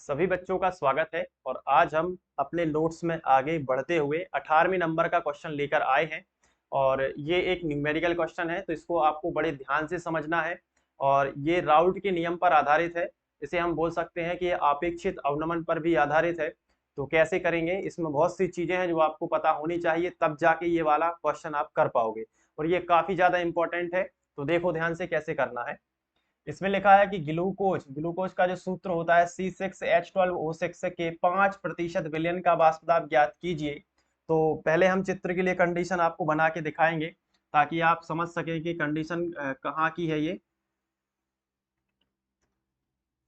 सभी बच्चों का स्वागत है और आज हम अपने नोट्स में आगे बढ़ते हुए 18वें नंबर का क्वेश्चन लेकर आए हैं। और ये एक न्यूमेरिकल क्वेश्चन है, तो इसको आपको बड़े ध्यान से समझना है। और ये राउल्ट के नियम पर आधारित है। इसे हम बोल सकते हैं कि ये अपेक्षित अवनमन पर भी आधारित है। तो कैसे करेंगे, इसमें बहुत सी चीजें हैं जो आपको पता होनी चाहिए, तब जाके ये वाला क्वेश्चन आप कर पाओगे। और ये काफी ज्यादा इंपॉर्टेंट है, तो देखो ध्यान से कैसे करना है। इसमें लिखा है कि ग्लूकोज ग्लूकोज का जो सूत्र होता है C6H12O6 के 5% विलयन का वाष्प दाब ज्ञात कीजिए। तो पहले हम चित्र के लिए कंडीशन आपको बना के दिखाएंगे ताकि आप समझ सकें कि कंडीशन कहाँ की है।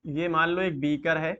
ये मान लो एक बीकर है।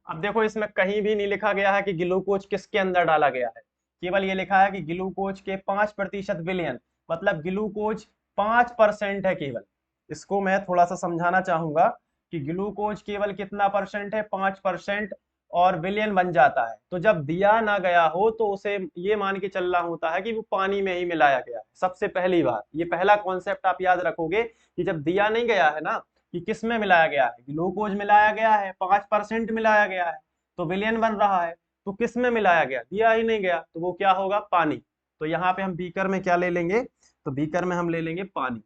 अब देखो, इसमें कहीं भी नहीं लिखा गया है कि ग्लूकोज किसके अंदर डाला गया है। केवल ये लिखा है कि ग्लूकोज के 5% विलयन, मतलब ग्लूकोज 5% है केवल। इसको मैं थोड़ा सा समझाना चाहूंगा कि ग्लूकोज केवल कितना परसेंट है, 5%। और विलयन बन जाता है तो जब दिया ना गया हो तो उसे ये मान के चलना होता है कि वो पानी में ही मिलाया गया है। सबसे पहली बात, ये पहला कॉन्सेप्ट आप याद रखोगे कि जब दिया नहीं गया है ना कि किस में मिलाया गया है, ग्लूकोज मिलाया गया है, 5% मिलाया गया है, तो विलयन बन रहा है। तो किस में मिलाया गया, दिया ही नहीं गया, तो वो क्या होगा, पानी। तो यहाँ पे हम बीकर में क्या ले लेंगे, तो बीकर में हम ले लेंगे पानी।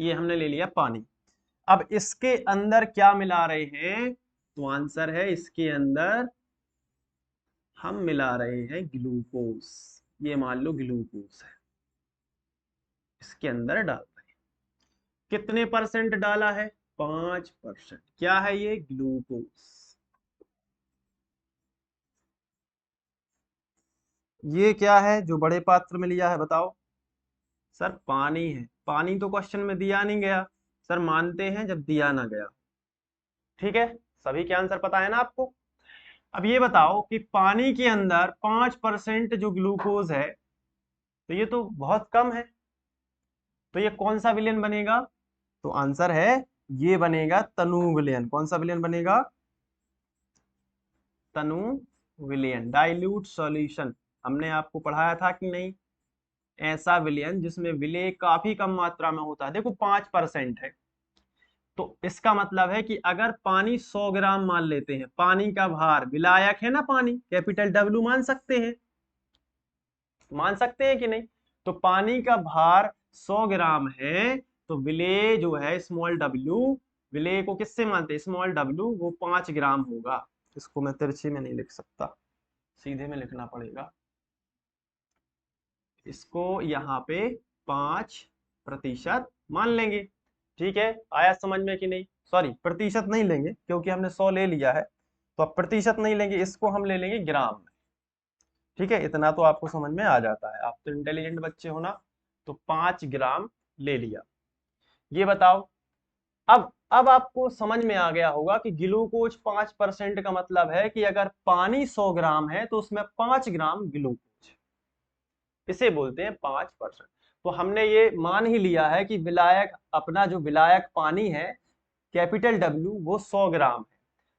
ये हमने ले लिया पानी। अब इसके अंदर क्या मिला रहे हैं, तो आंसर है इसके अंदर हम मिला रहे हैं ग्लूकोज। ये मान लो ग्लूकोज है, इसके अंदर डाल रहे हैं। कितने परसेंट डाला है, 5%। क्या है ये, ग्लूकोज। ये क्या है जो बड़े पात्र में लिया है, बताओ। सर पानी है, पानी तो क्वेश्चन में दिया नहीं गया। सर मानते हैं जब दिया ना गया। ठीक है, सभी के आंसर पता है ना आपको। अब ये बताओ कि पानी के अंदर 5% जो ग्लूकोज है, तो ये तो बहुत कम है। तो ये कौन सा विलेन बनेगा, तो आंसर है ये बनेगा तनु विलेन। कौन सा विलेन बनेगा, तनु विलेन, डाइल्यूट सॉल्यूशन। हमने आपको पढ़ाया था कि नहीं, ऐसा विलयन जिसमें विलेय काफी कम मात्रा में होता है। देखो 5% है, तो इसका मतलब है कि अगर पानी 100 ग्राम मान लेते हैं, पानी का भार, विलायक है ना पानी, कैपिटल डब्ल्यू मान सकते हैं, मान सकते हैं कि नहीं। तो पानी का भार 100 ग्राम है, तो विलेय जो है स्मॉल डब्ल्यू, विलेय को किससे मानते हैं, स्मॉल डब्ल्यू, वो 5 ग्राम होगा। इसको मैं तिरछी में नहीं लिख सकता, सीधे में लिखना पड़ेगा। इसको यहाँ पे 5% मान लेंगे। ठीक है, आया समझ में कि नहीं। सॉरी, प्रतिशत नहीं लेंगे क्योंकि हमने 100 ले लिया है, तो अब प्रतिशत नहीं लेंगे, इसको हम ले लेंगे ग्राम में। ठीक है, इतना तो आपको समझ में आ जाता है, आप तो इंटेलिजेंट बच्चे हो ना। तो 5 ग्राम ले लिया। ये बताओ, अब आपको समझ में आ गया होगा कि ग्लूकोज 5% का मतलब है कि अगर पानी 100 ग्राम है तो उसमें 5 ग्राम ग्लूकोज, इसे बोलते हैं 5%। तो हमने ये मान ही लिया है कि विलायक, अपना जो विलायक पानी है, कैपिटल डब्ल्यू, वो 100 ग्राम है।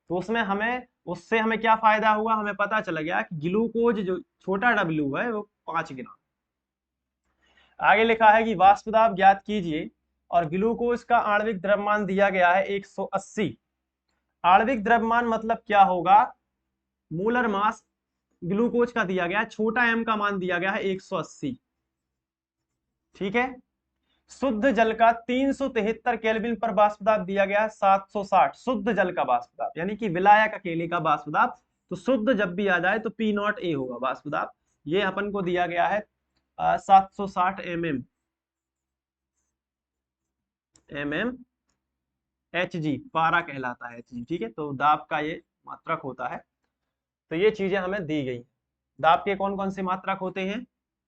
तो उसमें हमें, उससे हमें क्या फायदा हुआ, हमें पता चल गया कि ग्लूकोज जो छोटा डब्ल्यू है वो 5 ग्राम। आगे लिखा है कि वाष्प दाब ज्ञात कीजिए और ग्लूकोज का आणविक द्रव्यमान दिया गया है 180। आणविक द्रव्यमान मतलब क्या होगा, मोलर मास ग्लूकोज का दिया गया है, छोटा एम का मान दिया गया है 180। ठीक है, शुद्ध जल का 373 केल्विन पर वाष्प दाब दिया गया है 760। शुद्ध जल का वाष्प दाब यानी कि विलायक अकेले का वाष्प दाब, तो शुद्ध जब भी आ जाए तो P0A होगा वाष्प दाब। ये अपन को दिया गया है 760 mm एच जी, पारा कहलाता है एच जी। ठीक है, तो दाब का ये मात्रक होता है। तो ये चीजें हमें दी गई। दाब के कौन कौन से मात्रक होते हैं,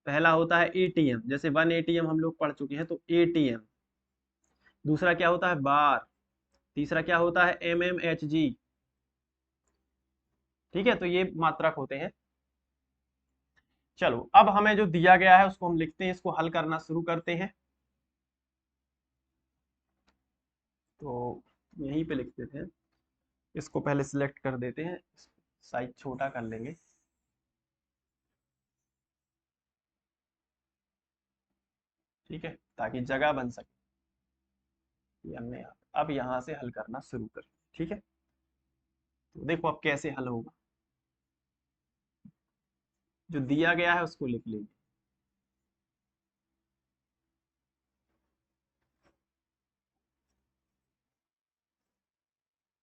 पहला होता है एटीएम, जैसे 1 एटीएम हम लोग पढ़ चुके हैं, तो एटीएम। दूसरा क्या होता है, बार। तीसरा क्या होता है, MMHG। ठीक है, तो ये मात्रक होते हैं। चलो, अब हमें जो दिया गया है उसको हम लिखते हैं, इसको हल करना शुरू करते हैं। तो यहीं पे लिख देते हैं, इसको पहले सिलेक्ट कर देते हैं, साइज छोटा कर लेंगे। ठीक है, ताकि जगह बन सके। ये हमने अब यहाँ से हल करना शुरू कर, ठीक है। तो देखो अब कैसे हल होगा, जो दिया गया है उसको लिख लेंगे।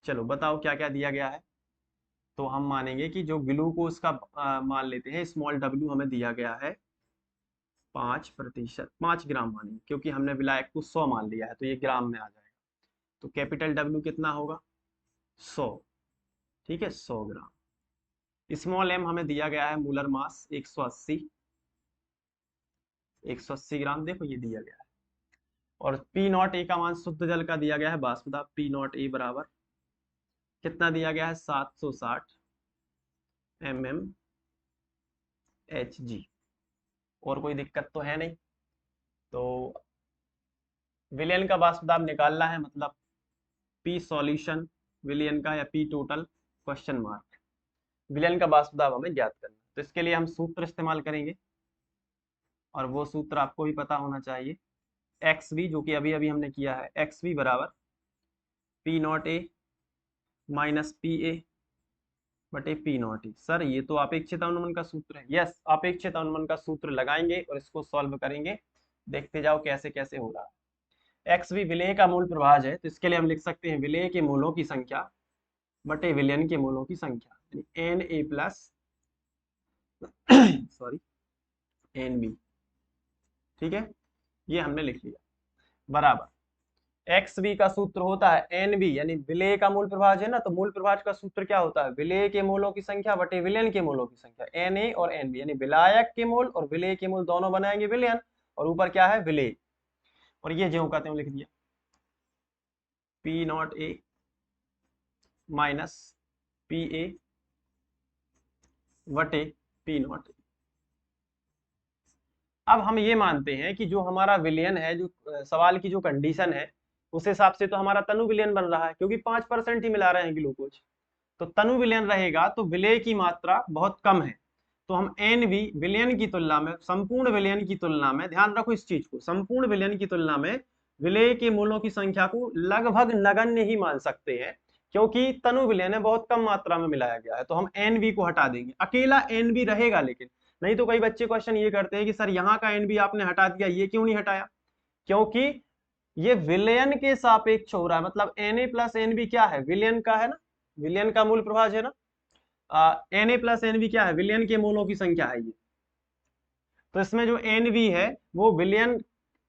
चलो बताओ क्या क्या दिया गया है। तो हम मानेंगे कि जो ग्लूकोज का मान लेते हैं, स्मॉल डब्ल्यू हमें दिया गया है 5%, 5 ग्राम मानेंगे, क्योंकि हमने विलायक को 100 मान लिया है तो ये ग्राम में आ जाएगा। तो कैपिटल डब्ल्यू कितना होगा, 100। ठीक है, 100 ग्राम। स्मॉल एम हमें दिया गया है मूलर मास 180, 180 ग्राम, देखो ये दिया गया है। और पी नॉट ए का मान शुद्ध जल का दिया गया है वाष्प दाब, पी नॉट ए बराबर कितना दिया गया है, 760 mmHg। और कोई दिक्कत तो है नहीं। तो विलयन का वाष्प दाब निकालना है, मतलब पी सॉल्यूशन विलयन का या पी टोटल क्वेश्चन मार्क, विलयन का वाष्प दाब हमें ज्ञात करना है। तो इसके लिए हम सूत्र इस्तेमाल करेंगे, और वो सूत्र आपको भी पता होना चाहिए। एक्स वी, जो कि अभी अभी हमने किया है, एक्स वी बराबर P not a minus P A बटे पी नॉट ई। सर ये तो अपेक्षित अनुमान का सूत्र है। यस, अपेक्षित अनुमान का सूत्र लगाएंगे और इसको सॉल्व करेंगे। देखते जाओ कैसे कैसे हो रहा है। एक्स वी विलेय का मूल प्रभाज है, तो इसके लिए हम लिख सकते हैं विलेय के मूलों की संख्या बटे विलयन के मूलों की संख्या, N A plus sorry N B. ठीक है, ये हमने लिख लिया बराबर। एक्स वी का सूत्र होता है एन वी, यानी विलेय का मूल प्रभाज है ना, तो मूल प्रभाज का सूत्र क्या होता है, विलेय के मूलों की संख्या बटे विलयन के मूलों की संख्या, एन ए और एन बी, यानी विलायक के मूल और विलेय के मूल दोनों बनाएंगे विलयन, और ऊपर क्या है, विलेय। और ये ज्यों का त्यों लिख दिया, P not a minus P A बटे पी नॉट ए। अब हम ये मानते हैं कि जो हमारा विलयन है, जो सवाल की जो कंडीशन है, उस हिसाब से तो हमारा तनु विलयन बन रहा है, क्योंकि 5% ही मिला रहे हैं ग्लूकोज। तो तनु विलयन रहेगा तो विलेय की मात्रा बहुत कम है। तो हम एन वी विलयन की तुलना में, संपूर्ण विलयन की तुलना में, ध्यान रखो इस चीज को, संपूर्ण विलयन की तुलना में विलेय के मूलों की संख्या को लगभग नगण्य ही मान सकते हैं, क्योंकि तनु विलयन है, बहुत कम मात्रा में मिलाया गया है। तो हम एन वी को हटा देंगे, अकेला एन वी रहेगा। लेकिन नहीं तो कई बच्चे क्वेश्चन ये करते हैं कि सर यहाँ का एन वी आपने हटा दिया, ये क्यों नहीं हटाया, क्योंकि ये विलयन के सापेक्ष हो रहा है। मतलब N A plus N B क्या है, विलयन का है ना, विलयन का मूल प्रभाज है ना। N A plus N B क्या है, विलयन के मूलों की संख्या है ये। तो इसमें जो एन वी है वो विलयन,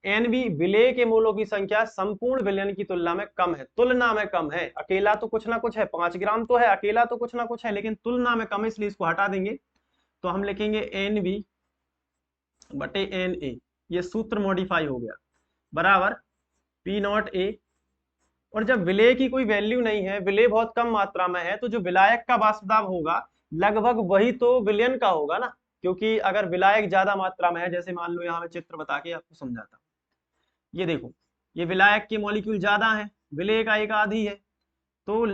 एन वी विलेय के मूलों की संख्या संपूर्ण विलयन की तुलना में कम है, तुलना में कम है। अकेला तो कुछ ना कुछ है, 5 ग्राम तो है, अकेला तो कुछ ना कुछ है, लेकिन तुलना में कम है, इसलिए इसको हटा देंगे। तो हम लिखेंगे एन वी बटे एन ए, ये सूत्र मॉडिफाई हो गया, बराबर पी नॉट ए। और जब विलेय की कोई वैल्यू नहीं है, विलेय बहुत कम मात्रा में है, तो जो विलायक का वाष्प दाब होगा लगभग वही तो विलयन का होगा ना। क्योंकि अगर विलायक ज्यादा मात्रा में है, जैसे मान लो यहाँ मैं चित्र बता के आपको समझाता हूँ, ये देखो, ये विलायक के मॉलिक्यूल ज्यादा है, विलेय का एक आधी है। तो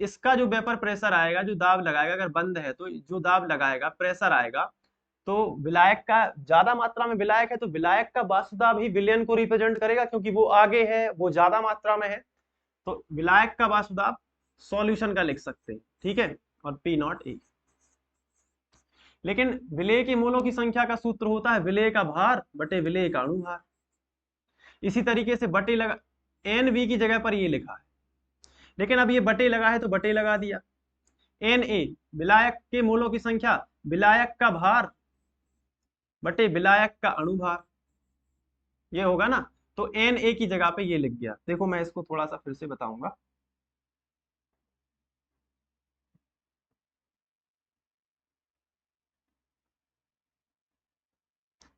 इसका जो वेपर प्रेशर आएगा, जो दाब लगाएगा, अगर बंद है तो जो दाब लगाएगा, प्रेशर आएगा, तो विलायक का ज्यादा मात्रा में विलायक है, तो विलायक का वाष्प दाब ही विलयन को रिप्रेजेंट करेगा, क्योंकि वो आगे है, वो ज्यादा मात्रा में है। तो विलायक का वाष्प दाब सॉल्यूशन का लिख सकते हैं, ठीक है, और पी नॉट ए। लेकिन विलेय के मूलों की संख्या का सूत्र होता है विलेय का भार बटे विलेय का अणु भार। इसी तरीके से बटे लगा, एन वी की जगह पर ये लिखा है, लेकिन अब ये बटे लगा है तो बटे लगा दिया। एन ए विलायक के मूलों की संख्या, विलायक का भार बटे विलायक का अणु भार, ये होगा ना। तो एन ए की जगह पे ये लिख गया। देखो मैं इसको थोड़ा सा फिर से बताऊंगा।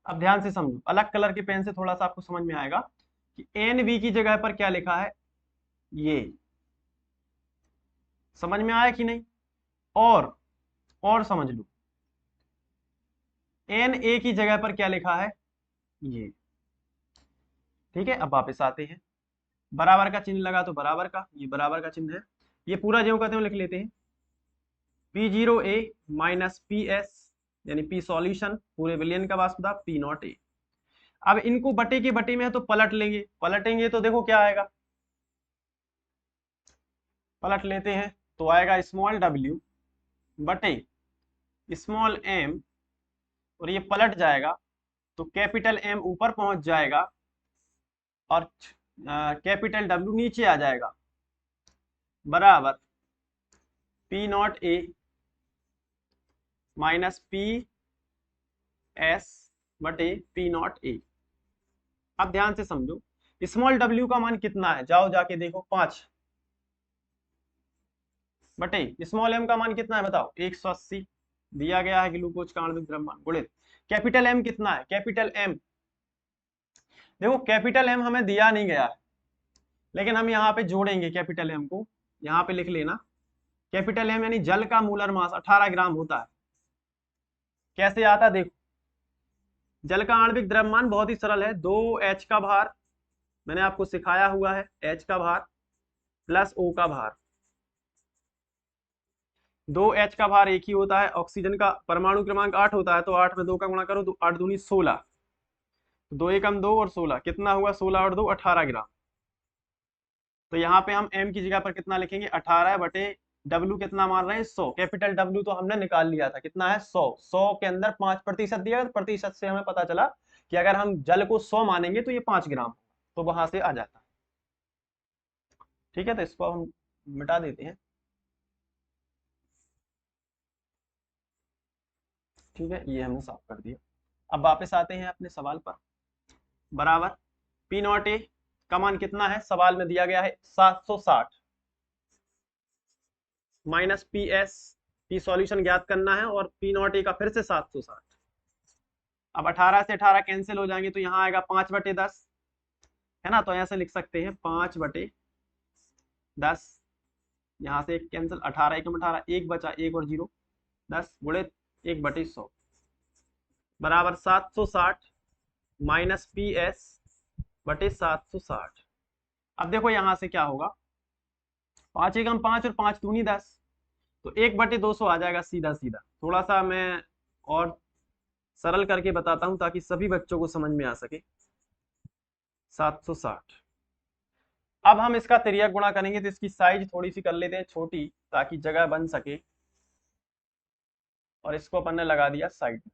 अब ध्यान से समझो, अलग कलर के पेन से थोड़ा सा आपको समझ में आएगा कि एन वी की जगह पर क्या लिखा है, ये समझ में आया कि नहीं। और समझ लो, एन ए की जगह पर क्या लिखा है, ये। ठीक है, अब वापस आते हैं, बराबर का चिन्ह लगा तो बराबर का, ये बराबर का चिन्ह है, ये पूरा ज्यों का त्यों लिख लेते हैं। पी जीरो ए माइनस पी एस, यानी पी सॉल्यूशन पूरे विलयन का वाष्प दाब, पी नॉट ए। अब इनको बटे की बटी में है तो पलट लेंगे, पलटेंगे तो देखो क्या आएगा, पलट लेते हैं तो आएगा स्मॉल w बटे स्मॉल m, और ये पलट जाएगा तो कैपिटल M ऊपर पहुंच जाएगा और कैपिटल W नीचे आ जाएगा, बराबर P not A minus P S बटे P नॉट A। अब ध्यान से समझो, स्मॉल w का मान कितना है, जाओ जाके देखो 5 बटे स्मॉल m का मान कितना है बताओ, 180 दिया गया है ग्लूकोज का आणविक द्रव्यमान गुणित कैपिटल M कितना है, कैपिटल M देखो कैपिटल M हमें दिया नहीं गया है, लेकिन हम यहाँ पे जोड़ेंगे कैपिटल M को, यहाँ पे लिख लेना कैपिटल M यानी जल का मोलर मास 18 ग्राम होता है। कैसे आता है देखो, जल का आणविक द्रव्यमान बहुत ही सरल है, 2H का भार मैंने आपको सिखाया हुआ है, H का भार प्लस O का भार, 2H का भार एक ही होता है, ऑक्सीजन का परमाणु क्रमांक 8 होता है तो 8 में 2 का गुणा करो तो 8 दूनी 16, 2 एकम 2 और 16 कितना हुआ, 16 और 2 18 ग्राम। तो यहाँ पे हम M की जगह पर कितना लिखेंगे, 18 बटे W कितना मान रहे हैं 100, कैपिटल W तो हमने निकाल लिया था कितना है 100, 100 के अंदर 5% दिया, प्रतिशत से हमें पता चला कि अगर हम जल को 100 मानेंगे तो ये 5 ग्राम, तो वहां से आ जाता है। ठीक है, तो इसको हम मिटा देते हैं। ठीक है, ये हमने साफ कर दिया। अब वापस आते हैं अपने सवाल पर, बराबर P नॉट A का मान कितना है, सवाल में दिया गया है 760 minus P S, P solution ज्ञात करना है और P नॉट A का फिर से 760। अब 18 से 18 कैंसिल हो जाएंगे तो यहाँ आएगा 5 बटे 10 है ना, तो ऐसे लिख सकते हैं 5 बटे 10, यहाँ से एक कैंसिल, 18 एकम 18, एक बचा, एक और 0 10 गुणे 1 बटे 100 बराबर 760 माइनस पी एस बटे 760। अब देखो यहाँ से क्या होगा, 5 एकम 5 और 5 दूनी 10, तो 1 बटे 200 आ जाएगा सीधा सीधा। थोड़ा सा मैं और सरल करके बताता हूं ताकि सभी बच्चों को समझ में आ सके। 760, अब हम इसका तिर्यक गुणा करेंगे तो इसकी साइज थोड़ी सी कर लेते हैं छोटी ताकि जगह बन सके, और इसको अपन ने लगा दिया साइड में,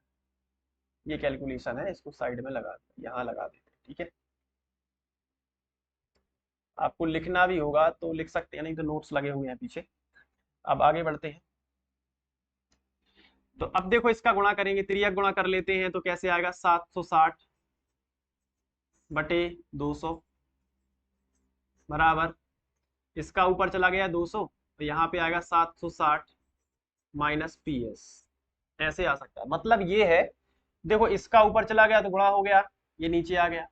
ये कैलकुलेशन है, इसको साइड में लगा यहाँ लगा देते हैं। ठीक है, आपको लिखना भी होगा तो लिख सकते हैं, नहीं तो नोट्स लगे हुए हैं पीछे। अब आगे बढ़ते हैं, तो अब देखो इसका गुणा करेंगे, तिर्यक गुणा कर लेते हैं तो कैसे आएगा, 760 बटे 200 बराबर, इसका ऊपर चला गया 200 तो यहाँ पे आएगा 760 माइनस पी एस, ऐसे आ सकता है। मतलब ये है, देखो इसका ऊपर चला गया तो गुणा हो गया, ये नीचे आ गया।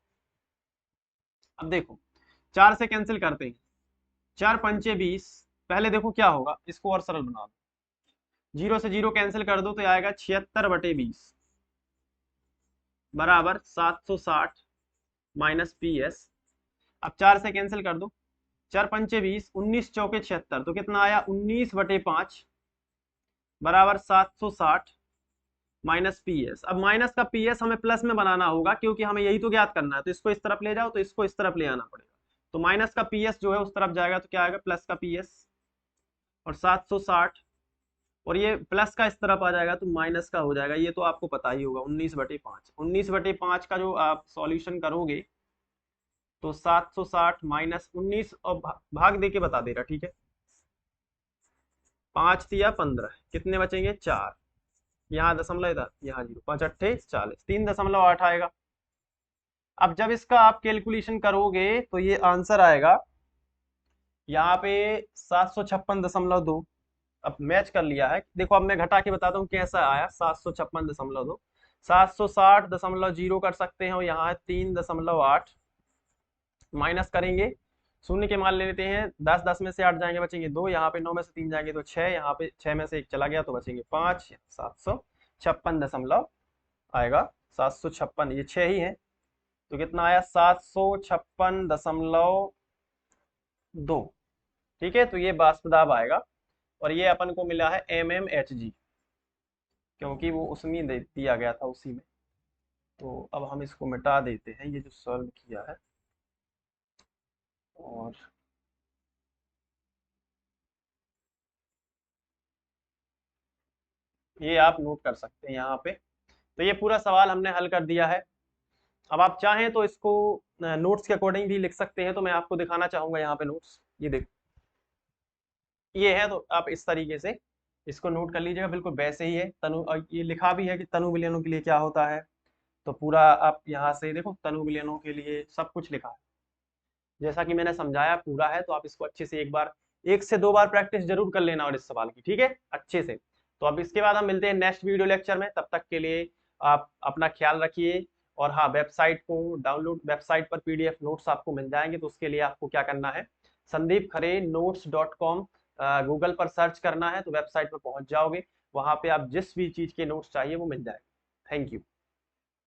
अब देखो 4 से कैंसिल करते हैं, 4 पंचे 20, पहले देखो क्या होगा, इसको और सरल बना दो, 0 से 0 कैंसिल कर दो तो आएगा 76 बटे 20 बराबर 760 माइनस पी एस। अब 4 से कैंसिल कर दो, 4 पंचे 20, 19 चौके 76, तो कितना आया 19 बटे 5 बराबर 760 माइनस पी एस। अब माइनस का पी एस हमें प्लस में बनाना होगा क्योंकि हमें यही तो ज्ञात करना है, तो इसको इस तरफ ले जाओ तो इसको इस तरफ ले आना पड़ेगा, तो माइनस का पी एस जो है उस तरफ जाएगा तो क्या आएगा प्लस का पी एस, और 760 और ये प्लस का इस तरफ आ जाएगा तो माइनस का हो जाएगा, ये तो आपको पता ही होगा 19 बटे 5। 19 बटे 5 का जो आप सॉल्यूशन करोगे तो 760 माइनस 19 और भाग दे के बता दे रहा। ठीक है, 5 दिया 15, कितने बचेंगे 4, यहाँ दशमलव इधर, यहाँ 0, 5 अट्ठे 40, 3.8 आएगा। अब जब इसका आप कैलकुलेशन करोगे तो ये आंसर आएगा यहाँ पे 756.2। अब मैच कर लिया है, देखो अब मैं घटा के बताता हूँ कैसा आया, 756.2, 760.0 कर सकते हैं और यहाँ है 3.8, माइनस करेंगे, शून्य के मान ले लेते हैं, 10 10 में से 8 जाएंगे बचेंगे 2, यहाँ पे 9 में से 3 जाएंगे तो 6, यहाँ पे 6 में से 1 चला गया तो बचेंगे 5, 756 आएगा, 756, ये 6 ही है तो कितना आया 756.2। ठीक है, तो ये वाष्प दाब आएगा, और ये अपन को मिला है MMHg क्योंकि वो उसमें दिया गया था उसी में। तो अब हम इसको मिटा देते हैं, ये जो सॉल्व किया है। और ये आप नोट कर सकते हैं यहाँ पे। तो ये पूरा सवाल हमने हल कर दिया है। अब आप चाहें तो इसको नोट्स के अकॉर्डिंग भी लिख सकते हैं, तो मैं आपको दिखाना चाहूंगा यहाँ पे नोट्स। ये देखो, ये है, तो आप इस तरीके से इसको नोट कर लीजिएगा, बिल्कुल वैसे ही है। तनु, और ये लिखा भी है कि तनु विलयनों के लिए क्या होता है। तो पूरा आप यहाँ से देखो, तनु विलयनों के लिए सब कुछ लिखा है, जैसा कि मैंने समझाया पूरा है। तो आप इसको अच्छे से एक बार, 1 से 2 बार प्रैक्टिस जरूर कर लेना और इस सवाल की, ठीक है, अच्छे से। तो अब इसके बाद हम मिलते हैं नेक्स्ट वीडियो लेक्चर में, तब तक के लिए आप अपना ख्याल रखिए। और हाँ, वेबसाइट को डाउनलोड, वेबसाइट पर पीडीएफ नोट्स आपको मिल जाएंगे। तो उसके लिए आपको क्या करना है, sandeepkhare.notes.com गूगल पर सर्च करना है, तो वेबसाइट पर पहुंच जाओगे। वहां पे आप जिस भी चीज के नोट्स चाहिए वो मिल जाएगा। Thank you.